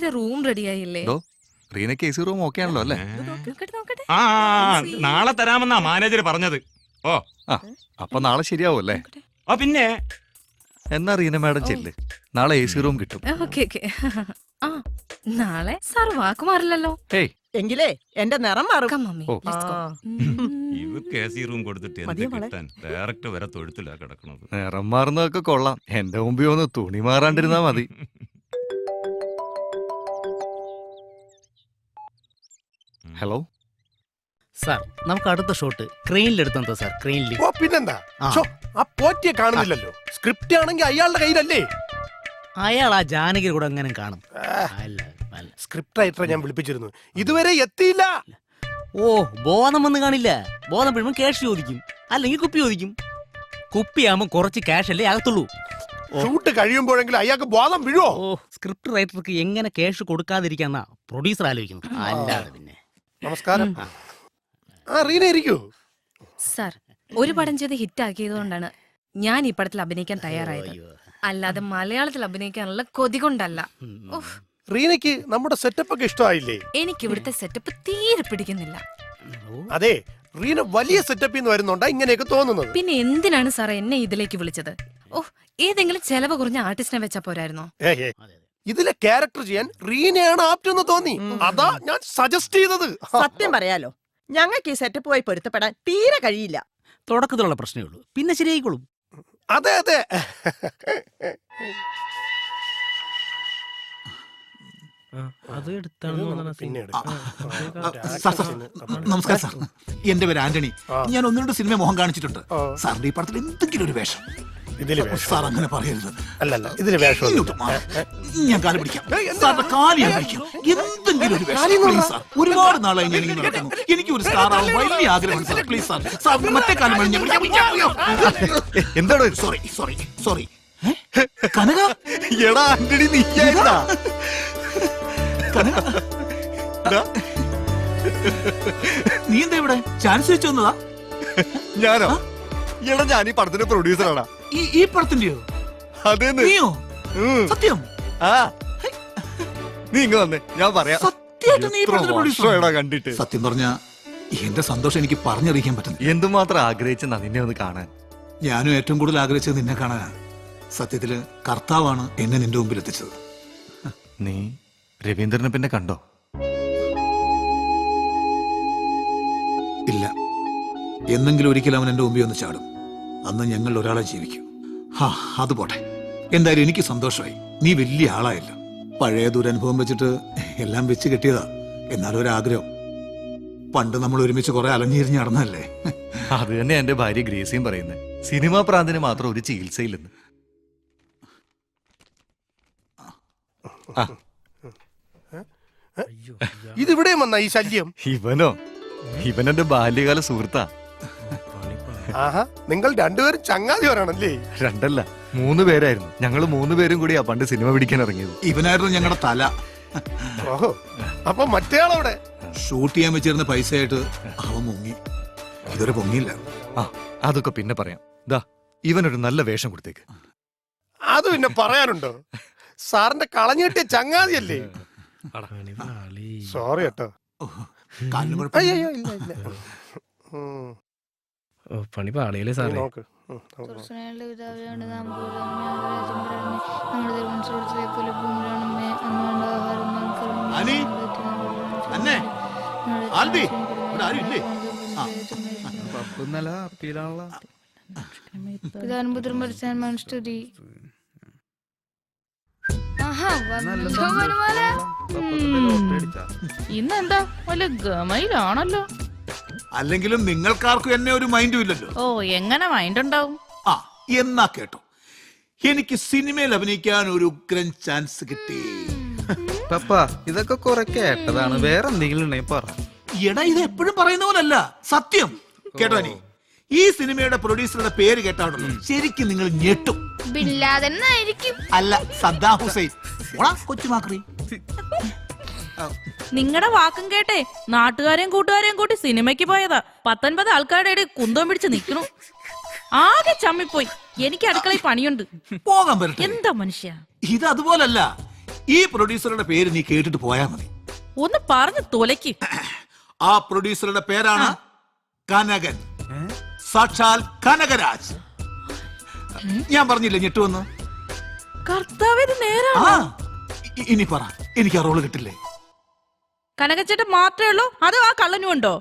റീനയുടെ room റെഡിയായില്ലേ? റീനയ്ക്ക് AC room okay ആണല്ലോ അല്ലേ? ആ നാളെ തരാമെന്നാ മാനേജർ പറഞ്ഞത്. ഓ അപ്പൊ നാളെ ശരിയാവും അല്ലേ? ആ പിന്നെ എന്നാ റീന മാഡം ചെല്ല്, നാളെ AC റൂം കിട്ടും. ആ നാളെ സാർ വാക്ക് മാറില്ലല്ലോ. എങ്കിലേ എന്റെ നിറം മാറും. ഇവർക്ക് AC റൂം കൊടുത്തിട്ട് എന്ത് കിട്ടാൻ? ഡയറക്റ്റ് വരെ തൊഴുത്തിലാ കിടക്കണത്. നിറം മാറുന്നതൊക്കെ കൊള്ളാം, എന്റെ മുമ്പിൽ ഒന്ന് തുണി മാറാണ്ടിരുന്നാ മതി. ഹലോ സാർ, നമുക്ക് അടുത്ത ഷോട്ട് ക്രെയിനിലെടുത്തോ സാർ? ക്രെയിനിൽ. ഓ പിന്നെന്താ, ആ പോറ്റിയെ കാണുന്നില്ലല്ലോ. സ്ക്രിപ്റ്റ് ആണെങ്കിൽ അയാളുടെ കയ്യിലല്ലേ? അയാൾ ആ ജാനകി കൂടെ അങ്ങനെ കാണും. സ്ക്രിപ്റ്റ് റൈറ്ററെ ഞാൻ വിളിപ്പിച്ചിരുന്നു, ഇതുവരെ എത്തിയില്ല. ഓ, ബോധം വന്ന് കാണില്ല. ബോധം വീഴുമ്പോൾ ക്യാഷ് ചോദിക്കും, അല്ലെങ്കിൽ കുപ്പി ചോദിക്കും. കുപ്പിയാകുമ്പോൾ കുറച്ച് ക്യാഷ് അല്ലേ അകത്തുള്ളൂ. ഷൂട്ട് കഴിയുമ്പോഴെങ്കിലും അയാൾക്ക് ബോധം വീഴുവോ? ഓ, സ്ക്രിപ്റ്റ് റൈറ്റർക്ക് എങ്ങനെ ക്യാഷ് കൊടുക്കാതിരിക്കാന്നാ പ്രൊഡ്യൂസർ ആലോചിക്കുന്നത്, അല്ലാതെ പിന്നെ. നമസ്കാരം. ആ റീന ഇരിക്കൂ. സാർ, ഒരു പടം ചെയ്ത് ഹിറ്റ് ആക്കിയതുകൊണ്ടാണ് ഞാൻ ഈ പടത്തിൽ അഭിനയിക്കാൻ തയ്യാറായത്, അല്ലാതെ മലയാളത്തിൽ അഭിനയിക്കാനുള്ള കൊതി കൊണ്ടല്ല. റീനയ്ക്ക് നമ്മുടെ സെറ്റപ്പ് ഒക്കെ ഇഷ്ടമായില്ലേ? എനിക്ക് ഇവിടുത്തെ സെറ്റപ്പ് തീരെ പിടിക്കുന്നില്ല. അതെ, റീന വലിയ സെറ്റപ്പിൽ നിന്ന് വരുന്നുണ്ടാ ഇങ്ങനെയൊക്കെ തോന്നുന്നത്. പിന്നെ എന്തിനാണ് സാർ എന്നെ ഇതിലേക്ക് വിളിച്ചത്? ഓ, ഏതെങ്കിലും ചെലവ് കുറഞ്ഞ ആർട്ടിസ്റ്റിനെ വെച്ചാ പോരായിരുന്നോ? ഇതിലെ ക്യാരക്ടർ ചെയ്യാൻ റീനയാണ് ആപ്റ്റെന്ന് തോന്നി, അതാ ഞാൻ സജസ്റ്റ് ചെയ്തത്. സത്യം പറയാലോ, ഞങ്ങൾക്ക് ഈ സെറ്റപ്പ് പോയി പൊരുത്തപ്പെടാൻ തീരെ കഴിയില്ല. തുടക്കത്തിലുള്ള പ്രശ്നമേ ഉള്ളൂ, പിന്നെ ശരിയായിക്കോളും. അതെ അതെ. നമസ്കാരം സാർ, എന്റെ പേര് ആന്റണി. ഞാൻ ഒന്ന് രണ്ട് സിനിമ മോഹം കാണിച്ചിട്ടുണ്ട്. സാറിന്റെ ഈ പടത്തിൽ എന്തെങ്കിലും ഒരു വേഷം. സാർ അങ്ങനെ പറയരുത്. അല്ലല്ല, ഇതില് വേഷം ഞാൻ കാല് പിടിക്കാം, സാറിന്റെ കാല് ഞാൻ കഴിക്കാം. എന്തെങ്കിലും ഒരു വേഷം സാർ. ഒരുപാട് നാളായി ഞാൻ ഇങ്ങനെ നടക്കുന്നു. എനിക്ക് ഒരു സ്റ്റാർ ആവാൻ വലിയ ആഗ്രഹമാണ് സാർ. പ്ലീസ് സാർ, സാർ മറ്റേ കാലം കഴിഞ്ഞ എന്താണ്? Sorry sorry sorry. കനക, എടാ ആന്റണി, നീയായിരുന്നാ? നീ എന്താ ഇവിടെ ചാൻസ് വെച്ച് വന്നതാ? ഞാനോ? എടാ, ഞാൻ ഈ പടത്തിന്റെ പ്രൊഡ്യൂസറാണ്. ഈ പടത്തിന്റെയോ? അതേന്ന്. നീയോ? സത്യം? നീ ഇങ്ങ് വന്നേ, ഞാൻ പറയാം. കണ്ടിട്ട് സത്യം പറഞ്ഞ എന്റെ സന്തോഷം എനിക്ക് പറഞ്ഞറിയിക്കാൻ പറ്റുന്നു. എന്തുമാത്രം ആഗ്രഹിച്ചെന്നാ നിന്നെ ഒന്ന് കാണാൻ. ഞാനും ഏറ്റവും കൂടുതൽ ആഗ്രഹിച്ചത് നിന്നെ കാണാനാണ്. സത്യത്തില് കർത്താവാണ് എന്നെ നിന്റെ മുമ്പിൽ എത്തിച്ചത്. നീ രവീന്ദ്രനെ പിന്നെ കണ്ടോ? ഇല്ല. എന്നെങ്കിലും ഒരിക്കലും അവൻ എന്റെ മുമ്പിൽ ഒന്ന് ചാടും. അന്ന് ഞങ്ങൾ ഒരാളെ ജീവിക്കും. അത് പോട്ടെ, എന്തായാലും എനിക്ക് സന്തോഷമായി. നീ വലിയ ആളായല്ല. പഴയ ദുരനുഭവം വെച്ചിട്ട് എല്ലാം വെച്ച് കെട്ടിയതാ. എന്നാലും ഒരാഗ്രഹം. പണ്ട് നമ്മൾ ഒരുമിച്ച് കുറെ അലഞ്ഞിരിഞ്ഞ് നടന്നല്ലേ. അത് തന്നെ എന്റെ ഭാര്യ ഗ്രേസിയും പറയുന്നത്. സിനിമാ പ്രാന്തിന് മാത്രം ഒരു ചികിത്സയില്ലെന്ന്. ഇതിവിടെ വന്ന ഈ ശല്യം. ഇവനോ? ഇവനെന്റെ ബാല്യകാല സുഹൃത്താ. നിങ്ങൾ രണ്ടുപേരും ചങ്ങാതിവരാണല്ലേ? രണ്ടല്ല, 3 പേരായിരുന്നു. ഞങ്ങള് 3 പേരും കൂടിയാ പണ്ട് സിനിമ പിടിക്കാൻ ഇറങ്ങിയത്. ഇവനായിരുന്നു ഞങ്ങളുടെ തല. ഓഹോ, അപ്പൊ മറ്റേയാളവിടെ ഷൂട്ട് ചെയ്യാൻ വെച്ചിരുന്ന പൈസയായിട്ട് അവൻ മുങ്ങി. ഇതുവരെ പൊങ്ങിയില്ല. അതൊക്കെ പിന്നെ പറയാം. ദാ, ഇവനൊരു നല്ല വേഷം കൊടുത്തേക്ക്. അത് പിന്നെ പറയാനുണ്ടോ? സാറിന്റെ കളഞ്ഞിട്ടിയ ചങ്ങാതിയല്ലേ? സോറി കേട്ടോ. പണി പാളിയല്ലേ സാറേ? ഇന്നെന്താ വല്ല ഗമയിലാണല്ലോ. അല്ലെങ്കിലും നിങ്ങൾക്കാർക്കും എന്നെ ഒരു മൈൻഡും ഇല്ലല്ലോ. ഓ, എങ്ങനെ മൈൻഡ് ഉണ്ടാവും? എന്നാ കേട്ടോ, എനിക്ക് സിനിമയിൽ അഭിനയിക്കാൻ ഒരു ഉഗ്രൻ ചാൻസ് കിട്ടി. ഇതൊക്കെ കുറെ കേട്ടതാണ്, വേറെ എന്തെങ്കിലും ഉണ്ടെങ്കിൽ പറ. എടാ, ഇത് എപ്പോഴും പറയുന്ന പോലല്ല, സത്യം കേട്ടോ. നീ ഈ സിനിമയുടെ പ്രൊഡ്യൂസറുടെ പേര് കേട്ടാണല്ലോ ശരിക്കും നിങ്ങൾ ഞെട്ടും. അല്ല, സദ്ദാം ഹുസൈൻ. കൊച്ചുമാക്രി. നിങ്ങളുടെ വാക്കും കേട്ടെ നാട്ടുകാരെയും കൂട്ടുകാരെയും കൂട്ടി സിനിമയ്ക്ക് പോയതാ. 19 ആൾക്കാരുടെ കുന്തം പിടിച്ച് നിൽക്കണു. ആകെ ചമ്മിപ്പോയി. എനിക്ക് അടുക്കളയിൽ പണിയുണ്ട്. പോകാൻ പറ്റട്ടെ. എന്താ മനുഷ്യ ഇത് അതുപോലല്ല. ഈ പ്രൊഡ്യൂസറുടെ പേര് നീ കേട്ടിട്ട് പോയാ മതി. ഒന്ന് പറഞ്ഞു തുലയ്ക്ക്. ആ പ്രൊഡ്യൂസറുടെ പേരാണ് കനകൻ, സാക്ഷാൽ കനകരാജ്. ഞാൻ പറഞ്ഞില്ലേ ഞെട്ടുവന്ന്? കർത്താവിന് നേരാ. ആ ഇനി പറ, എനിക്ക് ആ റോള് കിട്ടില്ലേ? കനകച്ചേട്ടൻ മാത്രമേ ഉള്ളൂ അതോ ആ കള്ളനും ഉണ്ടോ?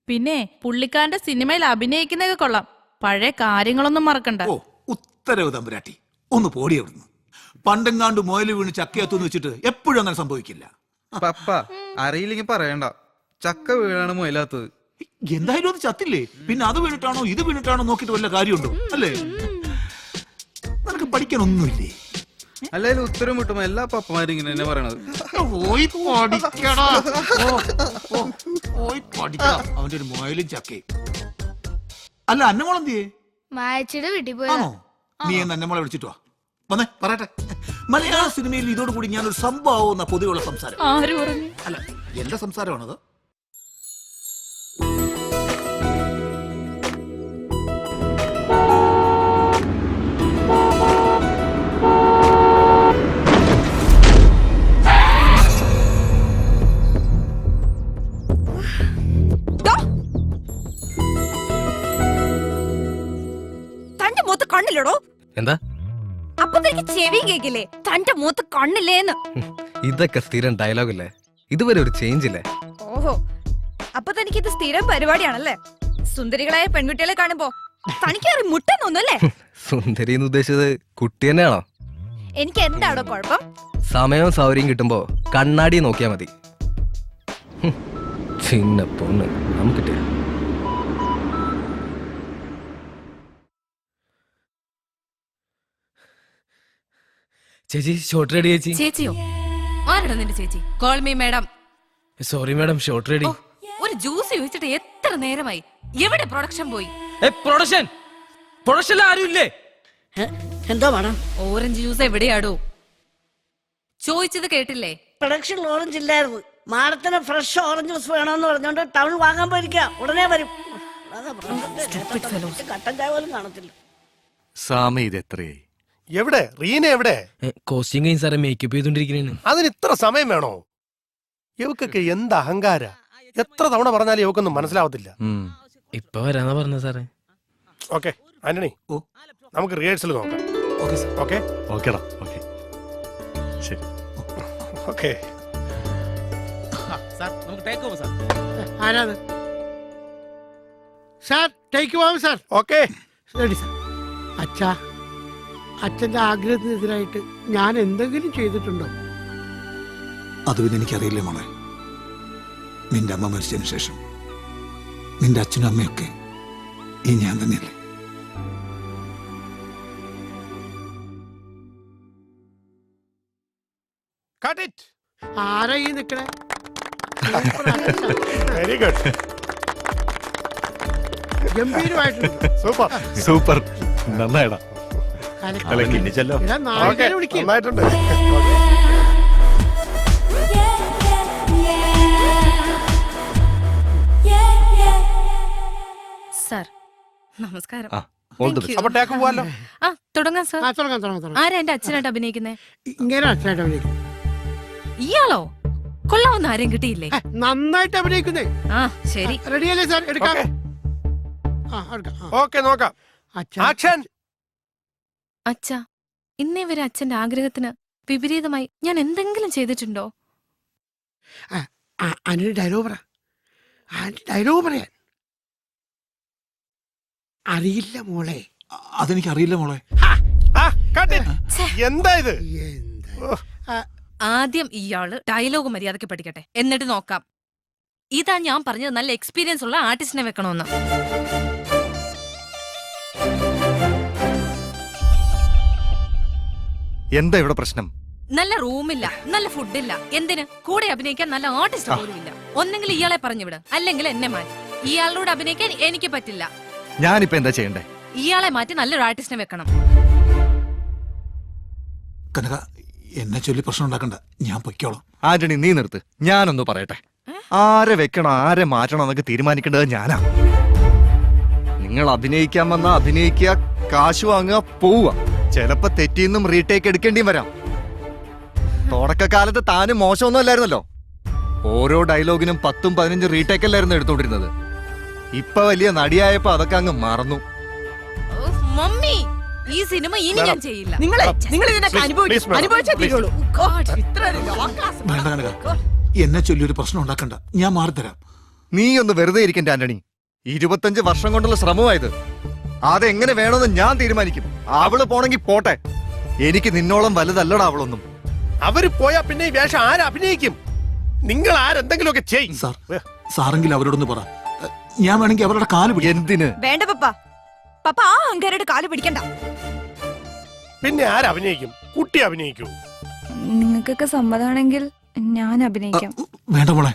പിന്നെ പുള്ളിക്കാരന്റെ സിനിമയിൽ അഭിനയിക്കുന്നതൊക്കെ കൊള്ളാം. പഴയ കാര്യങ്ങളൊന്നും മറക്കണ്ട. ഓ ഉത്തരവ് തമ്പുരാട്ടി, ഒന്ന് പോടി അവിടുന്ന്. പണ്ടെങ്ങാണ്ട് മുയല് വീണ് ചക്കയത്തുനിന്ന് വെച്ചിട്ട് എപ്പോഴും അങ്ങനെ സംഭവിക്കില്ല. പപ്പ അറിയില്ലെങ്കിൽ പറയണ്ട, ചക്ക വീഴാണ് മുയലാത്തത്. എന്തായാലും അത് ചത്തില്ലേ, പിന്നെ അത് വീണിട്ടാണോ ഇത് വീണിട്ടാണോ നോക്കിട്ട് വല്ല കാര്യമുണ്ടോ? അല്ലേ? നിനക്ക് പഠിക്കാനൊന്നുമില്ലേ? അല്ലെങ്കിൽ ഉത്തരം കിട്ടുമ്പോ എല്ലാ പപ്പമാരും ഇങ്ങനെ തന്നെ പറയണത്. പോയി പഠിക്കടാ. പോയി പഠിക്കടാ. അവന്റെ ഒരു മുയലും ചക്കയും. അല്ല അന്നമോളെന്തിയേ? മായച്ചിയുടെ വീട്ടിൽ പോയി. ആണോ? നീ എന്ന് അന്നമോളെ വിളിച്ചിട്ട് വാ. വന്നേ പറയട്ടെ. മലയാള സിനിമയിൽ ഇതോടുകൂടി ഞാനൊരു സംഭവം പൊതുവെയുള്ള സംസാരം. ആര് പറഞ്ഞു? അല്ല എന്റെ സംസാരമാണത്. തന്റെ മൂത്ത് കണ്ണില്ലടോ. എന്താ അപ്പൊ തനിക്ക് ചെവിയും കേക്കില്ലേ? തന്റെ മൂത്ത് കണ്ണില്ലേന്ന്. ഇതൊക്കെ സ്ഥിരം ഡയലോഗല്ലേ, ഇതുവരെ ഒരു ചേഞ്ച് ഇല്ലേ? ഓഹോ, അപ്പൊ തനിക്ക് ഇത് സ്ഥിരം പരിപാടിയാണല്ലേ? സുന്ദരികളായ പെൺകുട്ടികളെ കാണുമ്പോ തനിക്കേറി മുട്ടെന്നൊന്നല്ലേ? സുന്ദരി എന്ന് ഉദ്ദേശിച്ചത് കുട്ടി തന്നെയാണോ? എനിക്ക് എന്താണോ കുഴപ്പം? സമയവും സൗകര്യം കിട്ടുമ്പോ കണ്ണാടി നോക്കിയാ മതി. ചിന്ന പൊണ്ണ് നമുക്കിട്ടേ. ചേച്ചി ഷോർട്ട് റെഡി ചേച്ചി. ചേച്ചിയോ? ആരാണ് നിന്റെ ചേച്ചി? Call me madam. Sorry madam, short ready. ഒരു ജ്യൂസ് ചോദിച്ചിട്ട് എത്ര നേരമായി? എവിടെ പ്രൊഡക്ഷൻ പോയി? പ്രൊഡക്ഷൻ ആരും ഇല്ലേ? എന്താ മാഡം? Orange juice എവിടെയാടോ? ചോദിച്ചത് കേട്ടില്ലേ? പ്രൊഡക്ഷൻ ഓറഞ്ച് ഇല്ലായിരുന്നു. മാഡത്തിന് ഫ്രഷ് ഓറഞ്ച് ജ്യൂസ് വേണമെന്ന് പറഞ്ഞോണ്ട് ടൗൺ വാങ്ങാൻ പോയിരിക്കുക. ഉടനെ വരും. കട്ടൻ ചായ പോലും കാണത്തില്ല. സാമി ഇത് എത്രയായി? എവിടെ റീന? എവിടെ? കോസ്റ്റ്യൂം കഴിഞ്ഞ് സാറേ മേക്കപ്പ് ചെയ്തോണ്ടിരിക്കുന്നേ. അതിന് ഇത്ര സമയം വേണോ? ഇവക്കൊക്കെ എന്ത് അഹങ്കാര! എത്ര തവണ പറഞ്ഞാലും ഇവക്കൊന്നും മനസ്സിലാവത്തില്ല. ഇപ്പൊ വരാന്നാ പറഞ്ഞ സാറേ. ഓക്കെ ആന്റണി, നമുക്ക് റിഹേഴ്സൽ നോക്കാം. ഓക്കെ ഓക്കേടാ. ഓക്കെ ശരി. ഓക്കെ സാർ നമുക്ക് ടേക്ക് ഓവർ സാർ. ആരാണ് sir? Take over sir. Okay ശരി സാർ. അച്ഛാ, അച്ഛന്റെ ആഗ്രഹത്തിനെതിരായിട്ട് ഞാൻ എന്തെങ്കിലും ചെയ്തിട്ടുണ്ടോ? അത് പിന്നെ എനിക്കറിയില്ല മോളെ. നിന്റെ അമ്മ മരിച്ചതിന് ശേഷം നിന്റെ അച്ഛനും അമ്മയൊക്കെ ഈ ഞാൻ തന്നെയല്ലേ? Cut it. ആരാ ഈ നിക്കണേ? Very good. ഗംഭീരമായിട്ടുണ്ട്. സൂപ്പർ സൂപ്പർ, നന്നായിടാ. എടാ, നായകനെ വിളിക്ക്. നന്നായിട്ടുണ്ട്. സാർ നമസ്കാരം. All the Thank you. അപ്പൊ ടേക്ക് പോവാലോ? ആ തുടങ്ങാം സാർ. ആ, തുടങ്ങാം. ആരാ എന്റെ അച്ഛനായിട്ട് അഭിനയിക്കുന്നേ? ഇങ്ങനെ അച്ഛനായിട്ട് അഭിനയിക്കും. ഇയാളോ? കൊള്ളാവുന്ന ആരെയും കിട്ടിയില്ലേ? നന്നായിട്ട് അഭിനയിക്കുന്നേ. ആ ശരി. റെഡിയല്ലേ സാർ? എടുക്കാം. Okay. എടുക്കാം. ഓക്കെ നോക്കാം. അച്ഛാ, ആക്ഷൻ. അച്ഛാ, ഇന്നേ വരെ അച്ഛന്റെ ആഗ്രഹത്തിന് വിപരീതമായി ഞാൻ എന്തെങ്കിലും ചെയ്തിട്ടുണ്ടോ? അതിനൊരു ഡയലോഗ് പറ. ഡയലോഗ് പറയാൻ അറിയില്ല മോളെ. അതെനിക്കറിയില്ല മോളെ. എന്താ ഇത്? ആദ്യം ഇയാള് ഡയലോഗ് മര്യാദയ്ക്ക് പഠിക്കട്ടെ, എന്നിട്ട് നോക്കാം. ഇതാ ഞാൻ പറഞ്ഞത്, നല്ല എക്സ്പീരിയൻസ് ഉള്ള ആർട്ടിസ്റ്റിനെ വെക്കണമെന്ന്. എന്താ ഇവിടെ പ്രശ്നം? നല്ല റൂമില്ല, നല്ല ഫുഡില്ല, എന്തിന്? കൂടെ അഭിനയിക്കാൻ നല്ല ആർട്ടിസ്റ്റ് പോലും ഇല്ല. ഒന്നെങ്കിൽ ഇയാളെ പറഞ്ഞുവിട്, അല്ലെങ്കിൽ എന്നെ മാറ്റി. ഇയാളോട് അഭിനയിക്കാൻ എനിക്ക് പറ്റില്ല. ഞാനിപ്പോ എന്താ ചെയ്യണ്ടേ? ഇയാളെ മാറ്റി നല്ലൊരു ആർട്ടിസ്റ്റിനെ വെക്കണം. കനക, എന്നെ ചൊല്ലി പ്രശ്നം ഉണ്ടാക്കണ്ട, ഞാൻ പൊയ്ക്കോളാം. ആന്റണി നീ നിർത്ത്, ഞാനൊന്ന് പറയട്ടെ. ആരെ വെക്കണം ആരെ മാറ്റണം എന്നൊക്കെ തീരുമാനിക്കേണ്ടത് ഞാനാ. നിങ്ങൾ അഭിനയിക്കാൻ വന്നാ അഭിനയിക്കുക, കാശ് വാങ്ങുക, പോവുക. ചിലപ്പോ തെറ്റിന്നും റീടേക്ക് എടുക്കേണ്ടിയും വരാം. തുടക്കകാലത്ത് താനും മോശമൊന്നും അല്ലായിരുന്നല്ലോ. ഓരോ ഡയലോഗിനും 10-15 റീടേക്ക് അല്ലായിരുന്നു എടുത്തോണ്ടിരുന്നത്. ഇപ്പൊ വലിയ നടിയായപ്പോ അതൊക്കെ അങ്ങ് മറന്നു. ഉഫ്, മമ്മി ഈ സിനിമ ഇനി ഞാൻ ചെയ്യില്ല. നിങ്ങൾ ഇതിനൊക്കെ please, madam. അനുഭവിച്ചേ Please. തീരുള്ളൂ. ഇത്ര ഒരു long class. വേണ്ട കനക, എന്നെ ചൊല്ലി ഒരു പ്രശ്നം ഉണ്ടാക്കണ്ട. ഞാൻ മാറിത്തരാം. നീ ഒന്ന് വെറുതെ ഇരിക്കണ്ട ആന്റണി. 25 വർഷം കൊണ്ടുള്ള ശ്രമമായത്. അതെങ്ങനെ വേണമെന്ന് ഞാൻ തീരുമാനിക്കും. അവള് പോണെങ്കി പോട്ടെ. എനിക്ക് നിന്നോളം വലുതല്ലടാ അവളൊന്നും. അവര് പോയാ പിന്നെ ഈ വേഷം ആരഭിനയിക്കും? നിങ്ങൾ ആരെന്തെങ്കിലുമൊക്കെ ചെയ്യും. സാർ, സാറെങ്കിലും അവരോടൊന്ന് പറ. ഞാൻ വേണമെങ്കിൽ അവരുടെ കാല് പിടിക്കാം. എന്തിന്? വേണ്ട പപ്പ. പപ്പ ആ അങ്കാരുടെ കാല് പിടിക്കണ്ട. പിന്നെ ആരഭിനയിക്കും? കുട്ടി അഭിനയിക്കൂ. നിങ്ങൾക്കൊക്കെ സമ്മതമാണെങ്കിൽ ഞാൻ അഭിനയിക്കാം. വേണ്ട മോളെ,